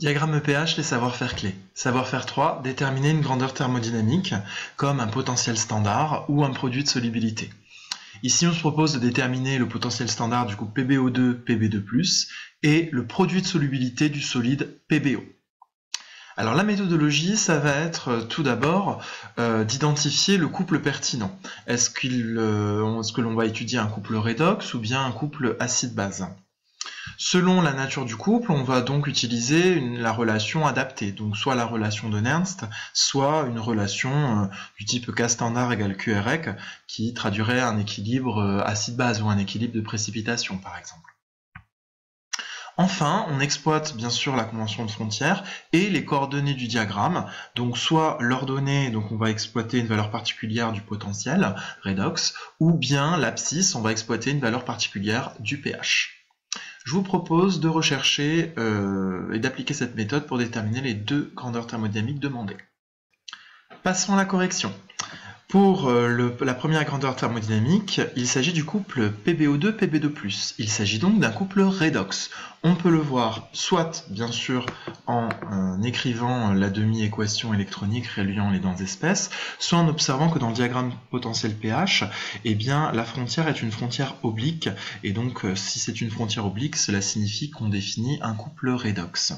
Diagramme pH, les savoir-faire clés. Savoir-faire 3, déterminer une grandeur thermodynamique comme un potentiel standard ou un produit de solubilité. Ici, on se propose de déterminer le potentiel standard du couple PbO2, Pb2+, et le produit de solubilité du solide PbO. Alors la méthodologie, ça va être tout d'abord d'identifier le couple pertinent. Est-ce que l'on va étudier un couple redox ou bien un couple acide-base ? Selon la nature du couple, on va donc utiliser la relation adaptée, donc soit la relation de Nernst, soit une relation du type K standard égale QREC, qui traduirait un équilibre acide-base ou un équilibre de précipitation par exemple. Enfin, on exploite bien sûr la convention de frontière et les coordonnées du diagramme, donc soit l'ordonnée, donc on va exploiter une valeur particulière du potentiel, redox, ou bien l'abscisse, on va exploiter une valeur particulière du pH. Je vous propose de rechercher et d'appliquer cette méthode pour déterminer les deux grandeurs thermodynamiques demandées. Passons à la correction. Pour la première grandeur thermodynamique, il s'agit du couple PbO2, Pb2+. Il s'agit donc d'un couple redox. On peut le voir soit, bien sûr, en écrivant la demi-équation électronique reliant les deux espèces, soit en observant que dans le diagramme potentiel pH, eh bien, la frontière est une frontière oblique. Et donc, si c'est une frontière oblique, cela signifie qu'on définit un couple redox.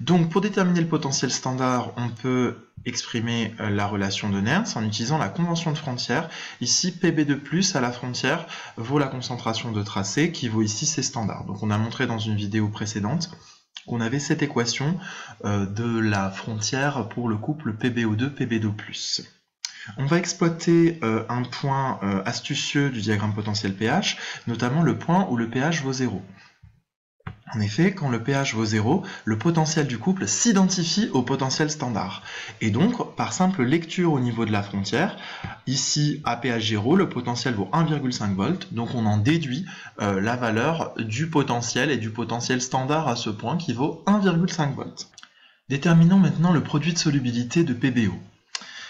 Donc pour déterminer le potentiel standard, on peut exprimer la relation de Nernst en utilisant la convention de frontière. Ici, Pb2+ à la frontière vaut la concentration de tracé qui vaut ici C standard. Donc on a montré dans une vidéo précédente qu'on avait cette équation de la frontière pour le couple PbO2, Pb2+. On va exploiter un point astucieux du diagramme potentiel pH, notamment le point où le pH vaut 0. En effet, quand le pH vaut 0, le potentiel du couple s'identifie au potentiel standard. Et donc, par simple lecture au niveau de la frontière, ici, à pH 0, le potentiel vaut 1,5 volts, donc on en déduit la valeur du potentiel et du potentiel standard à ce point qui vaut 1,5 volts. Déterminons maintenant le produit de solubilité de PbO.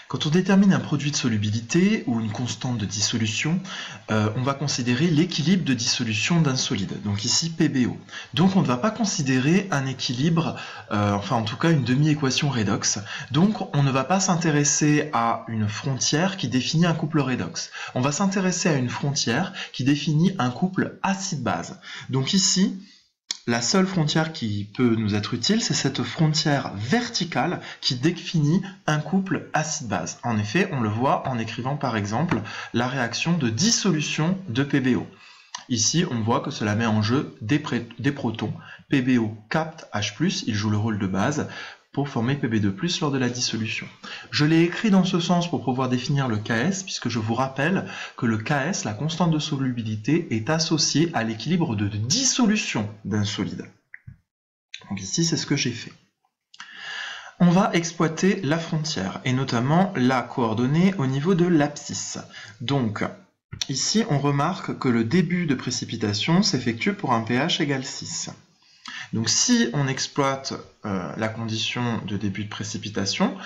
Quand on détermine un produit de solubilité ou une constante de dissolution, on va considérer l'équilibre de dissolution d'un solide, donc ici PbO. Donc on ne va pas considérer un équilibre, enfin en tout cas une demi-équation redox, donc on ne va pas s'intéresser à une frontière qui définit un couple redox. On va s'intéresser à une frontière qui définit un couple acide-base. Donc ici, la seule frontière qui peut nous être utile, c'est cette frontière verticale qui définit un couple acide-base. En effet, on le voit en écrivant par exemple la réaction de dissolution de PbO. Ici, on voit que cela met en jeu des protons. PbO capte H+, il joue le rôle de base pour former Pb2+ lors de la dissolution. Je l'ai écrit dans ce sens pour pouvoir définir le Ks, puisque je vous rappelle que le Ks, la constante de solubilité, est associée à l'équilibre de dissolution d'un solide. Donc ici, c'est ce que j'ai fait. On va exploiter la frontière, et notamment la coordonnée au niveau de l'abscisse. Donc, ici, on remarque que le début de précipitation s'effectue pour un pH égale 6. Donc si on exploite la condition de début de précipitation,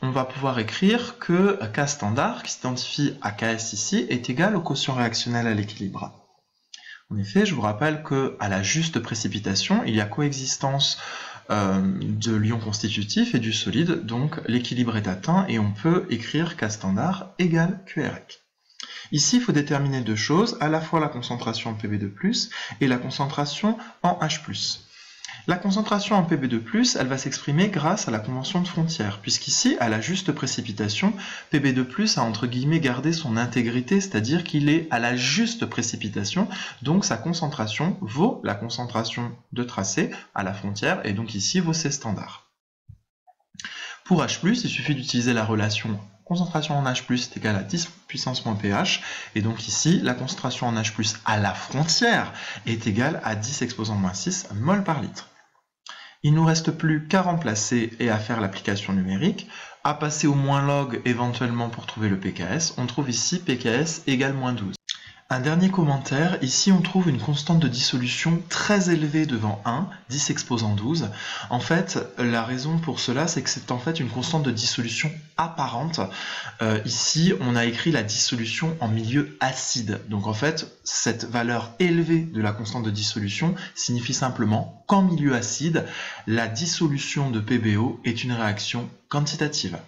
on va pouvoir écrire que K standard, qui s'identifie à Ks ici, est égal au quotient réactionnel à l'équilibre. En effet, je vous rappelle qu'à la juste précipitation, il y a coexistence de l'ion constitutif et du solide, donc l'équilibre est atteint et on peut écrire K standard égale QREC. Ici, il faut déterminer deux choses, à la fois la concentration en Pb2+, et la concentration en H+. La concentration en Pb2+, elle va s'exprimer grâce à la convention de frontière, puisqu'ici, à la juste précipitation, Pb2+ a entre guillemets gardé son intégrité, c'est-à-dire qu'il est à la juste précipitation, donc sa concentration vaut la concentration de tracé à la frontière, et donc ici vaut C standard. Pour H+, il suffit d'utiliser la relation concentration en H+, est égale à 10 puissance moins pH, et donc ici, la concentration en H+, à la frontière est égale à 10 exposant moins 6 mol par litre. Il ne nous reste plus qu'à remplacer et à faire l'application numérique, à passer au moins log éventuellement pour trouver le pKs. On trouve ici pKs égale moins 12. Un dernier commentaire, ici on trouve une constante de dissolution très élevée devant 1, 10 exposant 12. En fait, la raison pour cela, c'est que c'est en fait une constante de dissolution apparente. Ici, on a écrit la dissolution en milieu acide. Donc en fait, cette valeur élevée de la constante de dissolution signifie simplement qu'en milieu acide, la dissolution de PbO est une réaction quantitative.